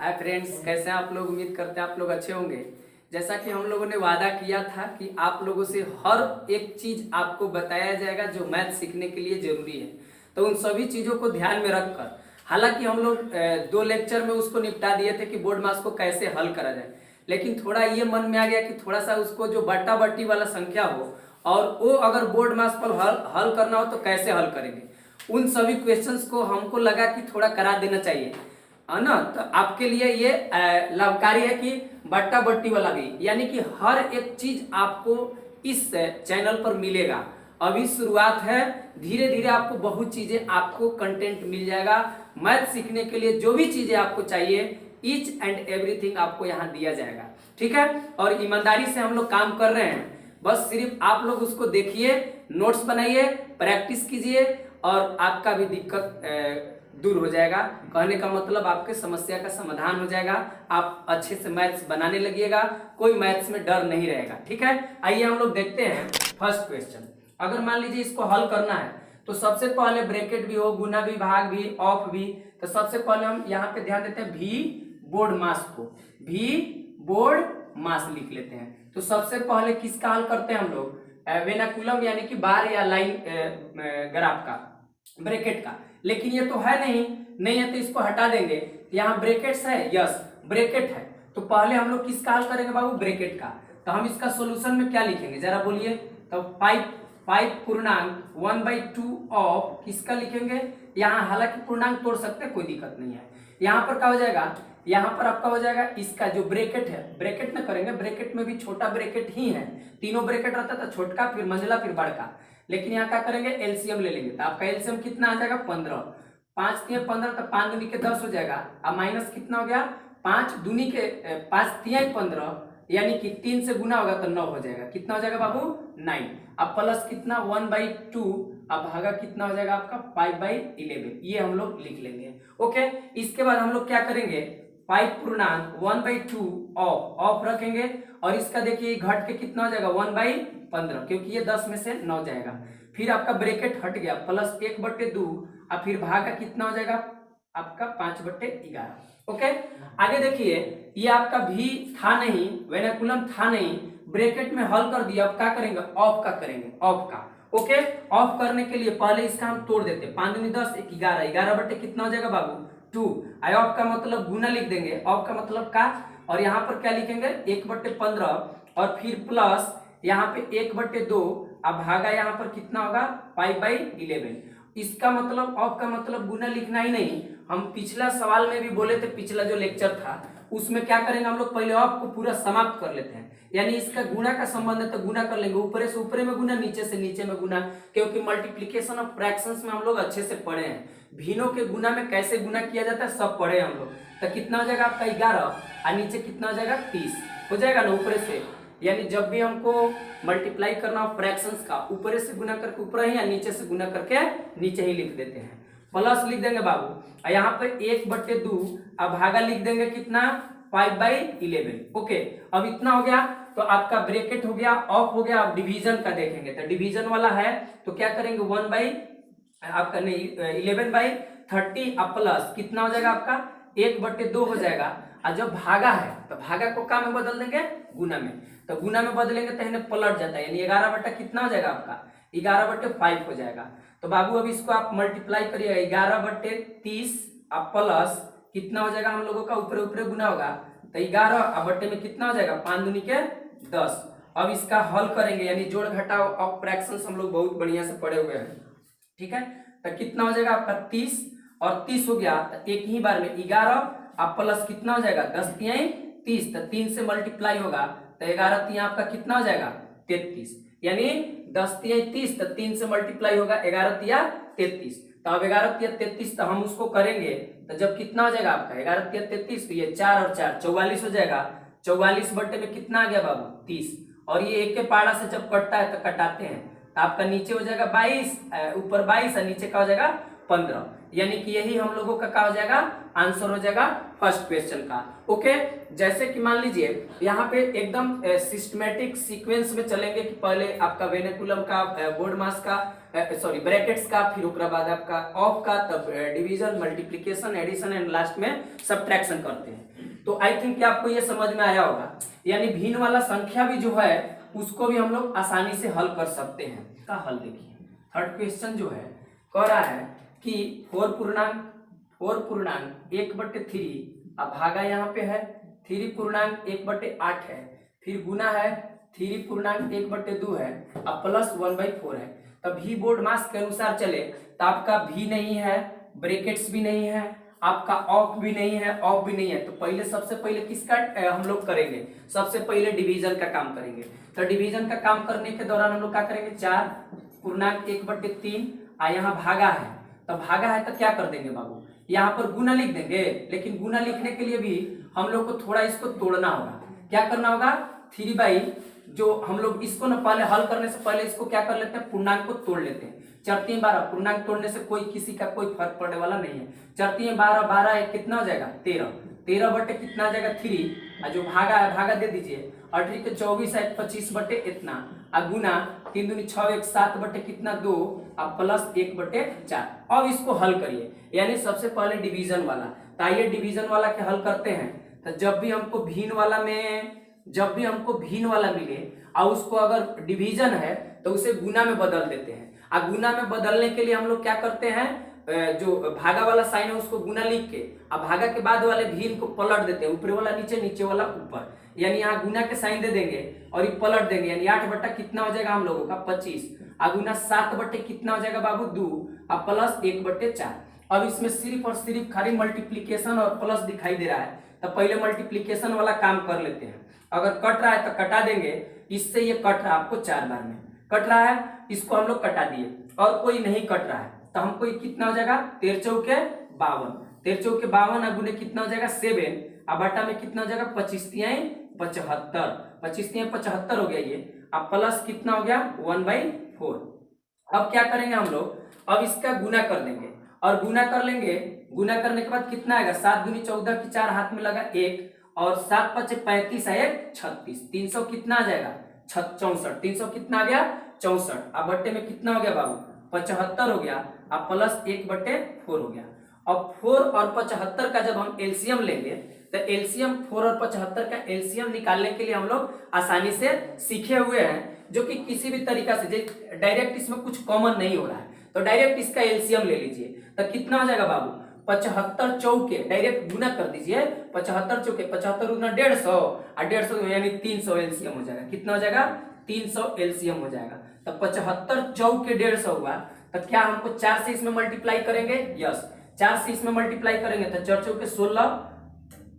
Hi friends, कैसे हैं आप लोग। उम्मीद करते हैं आप लोग अच्छे होंगे। जैसा कि हम लोगों ने वादा किया था कि आप लोगों से हर एक चीज आपको बताया जाएगा जो मैथ सीखने के लिए जरूरी है, तो उन सभी चीजों को ध्यान में रखकर, हालांकि हम लोग 2 लेक्चर में उसको निपटा दिए थे कि बोर्ड मास को कैसे हल करा जाए, लेकिन थोड़ा ये मन में आ गया कि थोड़ा सा उसको जो बट्टा बट्टी वाला संख्या हो और वो अगर बोर्ड मास पर हल करना हो तो कैसे हल करेंगे। उन सभी क्वेश्चंस को हमको लगा कि थोड़ा करा देना चाहिए, है ना। तो आपके लिए ये लाभकारी है कि बट्टा बट्टी वाला भी, यानी कि हर एक चीज आपको इस चैनल पर मिलेगा। अभी शुरुआत है, धीरे धीरे आपको बहुत चीजें, आपको कंटेंट मिल जाएगा। मैथ सीखने के लिए जो भी चीजें आपको चाहिए, ईच एंड एवरीथिंग आपको यहाँ दिया जाएगा, ठीक है। और ईमानदारी से हम लोग काम कर रहे हैं, बस सिर्फ आप लोग उसको देखिए, नोट्स बनाइए, प्रैक्टिस कीजिए और आपका भी दिक्कत दूर हो जाएगा। कहने का मतलब आपके समस्या का समाधान हो जाएगा, आप अच्छे से मैथ्स बनाने लगिएगा, कोई मैथ्स में डर नहीं रहेगा, ठीक है। आइए हम लोग देखते हैं फर्स्ट क्वेश्चन। अगर मान लीजिए इसको हल करना है तो सबसे पहले ब्रैकेट भी हो, गुना भी, भाग भी, ऑफ भी, तो सबसे पहले हम यहाँ पे ध्यान देते हैं भी बोर्ड मास को, भी बोर्ड मास लिख लेते हैं। तो सबसे पहले किसका हल करते हैं हम लोग, वेनाकुलम यानी कि बार या लाइन ग्राफ का, ब्रैकेट का। लेकिन ये तो है नहीं है तो इसको हटा देंगे। यहाँ ब्रैकेट्स है, यस ब्रैकेट है, तो पहले हम लोग किसका हल करेंगे बाबू, ब्रैकेट का। तो हम इसका सॉल्यूशन में क्या लिखेंगे जरा बोलिए। तो 5 पूर्णांक 1/2 ऑफ किसका लिखेंगे। यहाँ हालांकि पूर्णांक तोड़ सकते हैं, कोई दिक्कत नहीं है। यहाँ पर क्या हो जाएगा, यहाँ पर आपका हो जाएगा इसका जो ब्रैकेट है, ब्रैकेट में करेंगे, ब्रैकेट में भी छोटा ब्रैकेट ही है, तीनों ब्रैकेट रहता था, छोटका फिर मंझला फिर बड़का। लेकिन यहाँ क्या करेंगे, एलसीएम ले लेंगे। तो आपका एलसीएम कितना आ जाएगा, 15, 5 3 15, तो 5 दूनी के 10 हो जाएगा। अब माइनस कितना हो गया, 5 दूनी के 5 3 15, यानी कि 3 से गुना होगा तो 9 हो जाएगा। कितना हो जाएगा बाबू, 9। अब प्लस कितना 1/2, अब भागा कितना हो जाएगा आपका 5/11, ये हम लोग लिख लेंगे। ओके, इसके बाद हम लोग क्या करेंगे, 5 पूर्णांक 1/2 ऑफ रखेंगे, और इसका देखिए घट के कितना हो जाएगा 1/15, क्योंकि ये 10 में से 9 जाएगा। फिर आपका ब्रैकेट हट गया, प्लस 1/2, और फिर भागा कितना हो जाएगा आपका 5/11। ओके, आगे देखिए, ये आपका भी था नहीं, वेनाकुलम था नहीं, ब्रैकेट में हल कर दिया। अब क्या करेंगे, ऑफ का करेंगे, ऑफ का। ओके, ऑफ करने के लिए पहले इसका हम तोड़ देते हैं, 5 दूनी 10, 1 11, 11 बटे कितना हो जाएगा बाबू 2। आई ऑफ का मतलब गुना लिख देंगे, ऑफ का मतलब का, और यहाँ पर क्या लिखेंगे 1/15, और फिर प्लस यहाँ पे 1/2, अब भागा यहाँ पर कितना होगा 5/11। इसका मतलब ऑफ का मतलब गुना लिखना ही नहीं, हम पिछला सवाल में भी बोले थे, पिछला जो लेक्चर था उसमें क्या करेंगे हम लोग, पहले ऑफ को पूरा समाप्त कर लेते हैं, यानी इसका गुना का संबंध है तो गुना कर लेंगे, ऊपर से ऊपर में गुना, नीचे से नीचे में गुना, क्योंकि मल्टीप्लीकेशन ऑफ फ्रैक्शंस में हम लोग अच्छे से पढ़े हैं, भिन्नों के गुना में कैसे गुना किया जाता है सब पढ़े हम लोग। तो कितना हो जाएगा आपका 11, और नीचे कितना हो जाएगा 30 हो जाएगा ना ऊपर से। यानी जब भी हमको मल्टीप्लाई करना हो फ्रैक्शंस का, ऊपर से गुना करके ऊपर ही या नीचे से गुना करके नीचे ही लिख देते हैं। प्लस लिख देंगे बाबू, और यहाँ पे 1/2, अब भागा लिख देंगे कितना 5/11। ओके, अब इतना हो गया, तो आपका ब्रैकेट हो गया, ऑफ हो गया। अब डिवीजन का देखेंगे, तो डिवीजन वाला है तो क्या करेंगे, 11/30, अब प्लस कितना हो जाएगा आपका 1/2 हो जाएगा। और जब भागा है तो भागा को क्या में बदल देंगे, गुना में, तो गुना में बदलेंगे तो इन्हें पलट जाता है, यानी 11 बटा कितना हो जाएगा आपका 11/5 हो जाएगा। तो बाबू अब इसको आप मल्टीप्लाई करिएगा, 11/30, अब प्लस कितना हो जाएगा हम लोगों का, ऊपर ऊपर गुना होगा, तो 11 अब बट्टे में कितना हो जाएगा 5 दूनी के 10। अब इसका हल करेंगे, यानी जोड़ घटाव ऑफ फ्रैक्शंस हम लोग बहुत बढ़िया से पढ़े हुए हैं, ठीक है। तो कितना हो जाएगा आपका 30, और 30 हो गया तो एक ही बार में 11, अब प्लस कितना हो जाएगा 10 3 30, तो 3 से मल्टीप्लाई होगा, तो 11 3 आपका कितना हो जाएगा 33, यानी 10 3 30, तो 3 से मल्टीप्लाई होगा 11 3 33। तो अब 11 3 33, तो हम उसको करेंगे तो जब कितना हो जाएगा आपका 11 3 33, तो ये 4 और 4 44 हो जाएगा। 44 बटे में कितना आ गया बाबू 30, और ये एक के पारा से जब कटता है तो कटाते हैं, तो आपका नीचे हो जाएगा 22, ऊपर 22 और नीचे का हो जाएगा 15, यानी कि यही हम लोगों का क्या हो जाएगा, आंसर हो जाएगा फर्स्ट क्वेश्चन का। ओके, जैसे कि मान लीजिए यहाँ पे एकदम सिस्टमेटिक सीक्वेंस में चलेंगे कि पहले आपका वेनेकुलम का, बोर्ड मास का, सॉरी ब्रैकेट्स का, फिर उसके बाद आपका ऑफ का, तब division, multiplication, addition and last में सब्ट्रैक्शन करते हैं। तो आई थिंक कि आपको ये समझ में आया होगा। यानी भिन्न वाला संख्या भी जो है उसको भी हम लोग आसानी से हल कर सकते हैं। का हल देखिए, थर्ड क्वेश्चन जो है कह रहा है कि 4.1/3 अब भागा यहाँ पे है 3.1/8 है, फिर गुना है 3.1/2 है, अब प्लस 1/4 है। तब भी बोर्ड मास के अनुसार चले तो आपका भी नहीं है, ब्रैकेट्स भी नहीं है, आपका ऑफ भी नहीं है, ऑफ भी नहीं है। तो पहले सबसे पहले किसका हम लोग करेंगे, सबसे पहले डिवीजन का काम करेंगे। तो डिवीजन का काम करने के दौरान हम लोग क्या करेंगे, 4.1/3 यहाँ भागा है, तो भागा है तो क्या कर देंगे बाबू, यहाँ पर गुना लिख देंगे। लेकिन गुना लिखने के लिए भी हम लोग को थोड़ा इसको तोड़ना होगा। क्या करना होगा, 3 जो हम लोग इसको ना पहले हल करने से पहले इसको क्या कर लेते हैं, पूर्णांक को तोड़ लेते हैं। 4×3 = 12, पूर्णांक तोड़ने से कोई किसी का कोई फर्क पड़ने वाला नहीं है। 4×3 = 12, 12 एक कितना हो जाएगा 13, 13 बटे कितना आ जाएगा 3, और जो भागा है भागा दे दीजिए, 18 के 24 है 25 बटे इतना, और गुना 3 दूनी 6, 1 7 बटे कितना 2, अब प्लस 1/4। अब इसको हल करिए, यानी सबसे पहले डिवीजन वाला। तो आइए डिवीजन वाला के हल करते हैं। तो जब भी हमको भिन्न वाला मिले और उसको अगर डिवीजन है तो उसे गुना में बदल देते हैं। और गुना में बदलने के लिए हम लोग क्या करते हैं, जो भागा वाला साइन है उसको गुना लिख के, अब भागा के बाद वाले भिन्न को पलट देते हैं, ऊपर वाला नीचे, नीचे वाला ऊपर। यानी यहाँ गुना के साइन दे देंगे और ये पलट देंगे, यानी 8 बटा कितना हो जाएगा हम लोगों का 25, और गुना 7 बटे कितना हो जाएगा बाबू 2, और प्लस 1/4। अब इसमें सिर्फ और सिर्फ खाली मल्टीप्लीकेशन और प्लस दिखाई दे रहा है, तो पहले मल्टीप्लीकेशन वाला काम कर लेते हैं। अगर कट रहा है तो कटा देंगे, इससे ये कट रहा है आपको 4 बार में कट रहा है, इसको हम लोग कटा दिए। और कोई नहीं कट रहा है तो हमको कितना हो जाएगा, 13 चौके 52, 13 चौके 52 गुने कितना हो जाएगा 7, अब बटा में कितना हो जाएगा 25 तिहाई 75, 25 तिहाई 75 हो गया ये, अब प्लस कितना हो गया 1/4। अब क्या करेंगे हम लोग, अब इसका गुना कर देंगे, और गुना कर लेंगे, गुना करने के बाद कितना आएगा, 7 दूनी 14 की 4 हाथ में लगा 1, और 7 × 5 = 35 है 36, 300 कितना आ जाएगा 64, 300 कितना आ गया 64। अब बट्टे में कितना हो गया बाबू 75 हो गया, अब प्लस 1/4 हो गया। अब 4 और 75 का जब हम एलसीएम लेंगे तो एलसीएम 4 और 75 का एलसीएम निकालने के लिए हम लोग आसानी से सीखे हुए हैं, जो कि किसी भी तरीका से डायरेक्ट इसमें कुछ कॉमन नहीं हो रहा है, तो डायरेक्ट इसका एलसीएम ले लीजिए। तो कितना हो जाएगा बाबू 75 चौके, डायरेक्ट गुना कर दीजिए, 75 चौके 75 गुना 150, और 150 यानी 300 एलसीएम हो जाएगा। कितना हो जाएगा 300 एलसीएम हो जाएगा। तो 75 चौके 150 हुआ, तो क्या हमको 4 से इसमें मल्टीप्लाई करेंगे, यस 4 से इसमें मल्टीप्लाई करेंगे तो 4 चौके 16,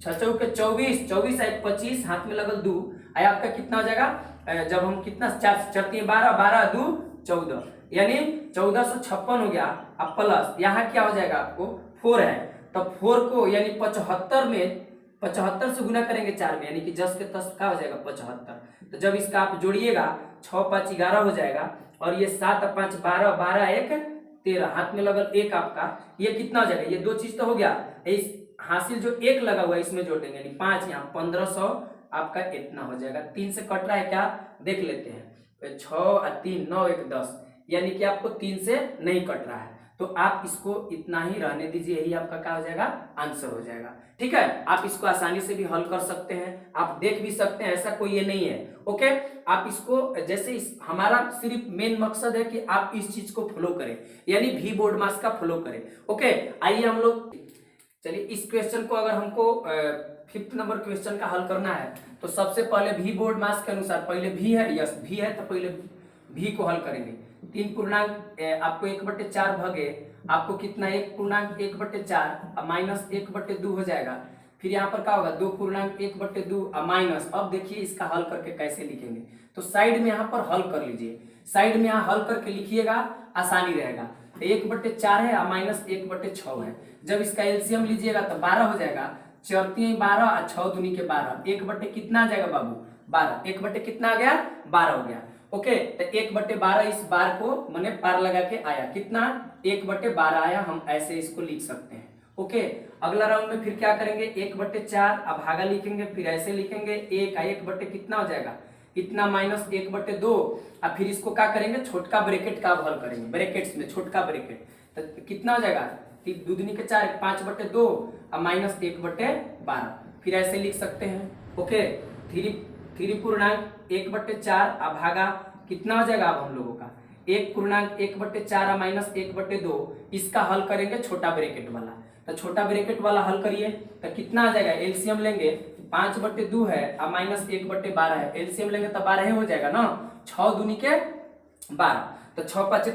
6 चौके 24, 24 है 25, हाथ में लगल 2, आया आपका कितना हो जाएगा, जब हम कितना 4 × 3 = 12, 12 × 2 = 14, यानी 1456 हो गया। अब प्लस यहाँ क्या हो जाएगा आपको 4 है, तो 4 को यानी 75 में 75 से गुना करेंगे 4 में, यानी कि 10 के 10 का हो जाएगा 75। तो जब इसका आप जोड़िएगा 6 × 5 = 11 हो जाएगा, और ये 7 × 5 = 12, 12 × 1 = 13, हाथ में लगल 1 आपका, ये कितना हो जाएगा, ये 2 चीज तो हो गया, इस हासिल जो 1 लगा हुआ है इसमें जोड़ देंगे, यानी 5, यहाँ 1500 आपका इतना हो जाएगा। 3 से कट रहा है क्या देख लेते हैं, 6 और 3 9 1 10, यानी कि आपको 3 से नहीं कट रहा है, तो आप इसको इतना ही रहने दीजिए, यही आपका क्या हो जाएगा आंसर हो जाएगा। ठीक है, आप इसको आसानी से भी हल कर सकते हैं, आप देख भी सकते हैं, ऐसा कोई ये नहीं है। ओके, आप इसको जैसे हमारा सिर्फ मेन मकसद है कि आप इस चीज को फॉलो करें, यानी भी बोर्ड मास का फॉलो करें। ओके, आइए हम लोग चलिए इस क्वेश्चन को, अगर हमको 5th नंबर क्वेश्चन का हल करना है तो सबसे पहले भी बोर्ड मास के अनुसार पहले भी है, यस भी है, तो पहले भी को हल करेंगे। 3 पूर्णांक आपको 1/4 भागे आपको कितना 1/4 माइनस 1/2 हो जाएगा। फिर यहाँ पर क्या होगा 2 पूर्णांक 1/2 माइनस। अब देखिए इसका हल करके कैसे लिखेंगे, तो साइड में यहाँ पर हल कर लीजिए, साइड में यहाँ हल करके लिखिएगा, आसानी रहेगा। 1/4 है माइनस 1/6 है, जब इसका एलसीएम लीजिएगा तो 12 हो जाएगा, 4 × 3 = 12 और 6 दूनी के 12, 1 बटे कितना आ जाएगा बाबू 12, 1 बटे कितना आ गया 12 हो गया। ओके, तो 1/12 इस बार को मैंने पार लगा के आया, कितना 1/12 आया, हम ऐसे इसको लिख सकते हैं। ओके, अगला राउंड में फिर क्या करेंगे, 1/4 अब भागा लिखेंगे, फिर ऐसे लिखेंगे 1 कितना हो जाएगा इतना माइनस 1/2, अब फिर इसको क्या करेंगे, छोटका ब्रैकेट का हल करेंगे, ब्रैकेट्स में छोटका ब्रैकेट, तो कितना हो जाएगा 2 के 4 5/2 अब माइनस 1/12, फिर ऐसे लिख सकते हैं। ओके, 3.1/4 अब भागा कितना हो जाएगा, अब हम लोगों का 1.1/4 माइनस 1/2, इसका हल करेंगे छोटा ब्रैकेट वाला, तो छोटा ब्रैकेट वाला हल करिए तो कितना आ जाएगा, एलसीएम लेंगे 5/2 है अब माइनस 1/12 है, एलसीएम लेंगे तो 12 ही हो जाएगा ना, 6 दूनी के 12, तो 6 5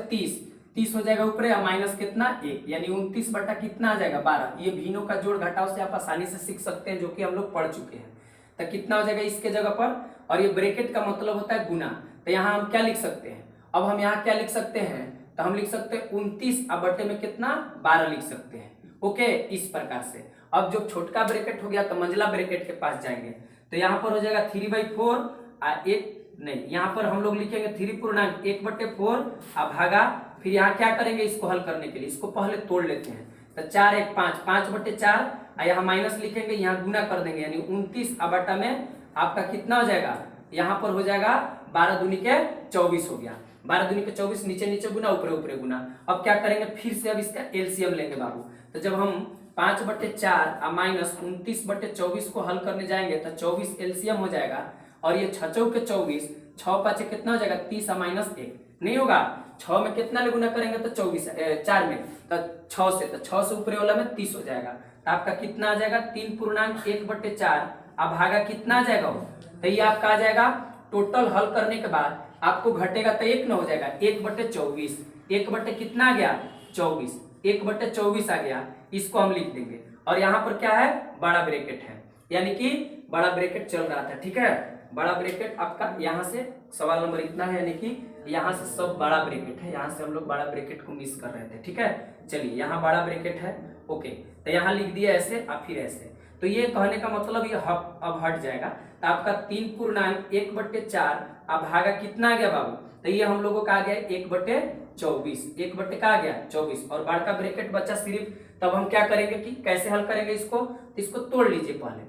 30 हो जाएगा ऊपर, माइनस कितना 1, यानी 29 बटा कितना आ जाएगा 12। ये भिन्नों का जोड़ घटाव से आप आसानी से सीख सकते हैं, जो कि हम लोग पढ़ चुके हैं। तो कितना हो जाएगा इसके जगह पर, और ये ब्रैकेट का मतलब होता है गुना, तो यहाँ हम क्या लिख सकते हैं, अब हम यहाँ क्या लिख सकते हैं, तो हम लिख सकते हैं 29 अब बटे में कितना 12 लिख सकते हैं। ओके, इस प्रकार से अब जो छोटका ब्रैकेट हो गया तो मंझला ब्रैकेट के पास जाएंगे, तो यहाँ पर हो जाएगा 3/4 एक नहीं, यहाँ पर हम लोग लिखेंगे 3.1/4 अब भागा, फिर यहाँ क्या करेंगे, इसको हल करने के लिए इसको पहले तोड़ लेते हैं, तो 4 1 5 5/4 यहाँ माइनस लिखेंगे, यहाँ गुना कर देंगे, यानी 29 अब बटा में आपका कितना हो जाएगा, यहाँ पर हो जाएगा 12 दूनी के 24 हो गया, 12 दूनी के 24, नीचे नीचे गुना ऊपर ऊपर गुना। अब क्या करेंगे, फिर से अब इसका एलसीएम लेंगे बाबू, तो जब हम 5/4 और माइनस 29/24 को हल करने जाएंगे तो 24 एलसीएम हो जाएगा, और ये 6 के 24, 6 5 कितना हो जाएगा 30 और माइनस 1 नहीं होगा, 6 में कितना गुना करेंगे तो 24 4 में, तो 6 से ऊपर वाला में 30 हो जाएगा, तो आपका कितना आ जाएगा 3.1/4 अब भागा कितना आ जाएगा, तो ये आपका आ जाएगा टोटल हल करने के बाद आपको घटेगा तो 1 न हो जाएगा 1/24, 1 बटे कितना आ गया 24, 1/24 आ गया, इसको हम लिख देंगे, और यहाँ पर क्या है बड़ा ब्रैकेट है, यानी कि बड़ा ब्रैकेट चल रहा था, ठीक है, बड़ा ब्रैकेट आपका यहाँ से सवाल नंबर इतना है, यानी कि यहाँ से सब बड़ा ब्रैकेट है, यहाँ से हम लोग बड़ा ब्रैकेट को मिस कर रहे थे, ठीक है। चलिए यहाँ बड़ा ब्रैकेट है, ओके, तो यहाँ लिख दिया ऐसे और फिर ऐसे, तो ये कहने का मतलब ये अब हट जाएगा, तो आपका 3.1/4 अब भागा कितना आ गया बाबू, तो ये हम लोगों का आ गया 1/24, 1 बटे का आ गया 24, और बड़ा का ब्रैकेट बचा सिर्फ, तब हम क्या करेंगे कि कैसे हल करेंगे इसको, तो इसको तोड़ लीजिए पहले,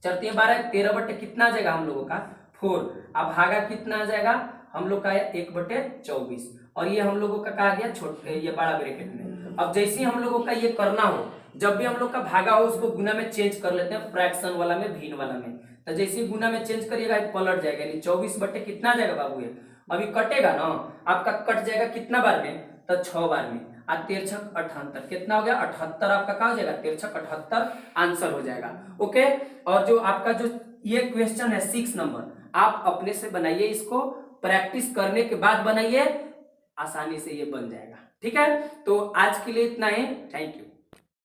चलती है 12 13 बटे कितना आ जाएगा हम लोगों का 4, अब भागा कितना आ जाएगा हम लोग का 1/24, और ये हम लोगों का कहा गया छोटे ये बड़ा ब्रैकेट में। अब जैसे ही हम लोगों का ये करना हो, जब भी हम लोग का भागा हो उसको गुना में चेंज कर लेते हैं, फ्रैक्शन वाला में भिन्न वाला में, तो जैसे ही गुना में चेंज करिएगा पलट जाएगा, यानी 24 बटे कितना आ जाएगा बाबू, ये अभी कटेगा ना, आपका कट जाएगा कितना बार में, तो 6 बार में, 13 6 78 कितना हो गया 78, आपका कहा हो जाएगा 13 6 78 आंसर हो जाएगा। ओके, और जो आपका जो ये क्वेश्चन है 6 नंबर, आप अपने से बनाइए, इसको प्रैक्टिस करने के बाद बनाइए, आसानी से ये बन जाएगा, ठीक है। तो आज के लिए इतना ही, थैंक यू।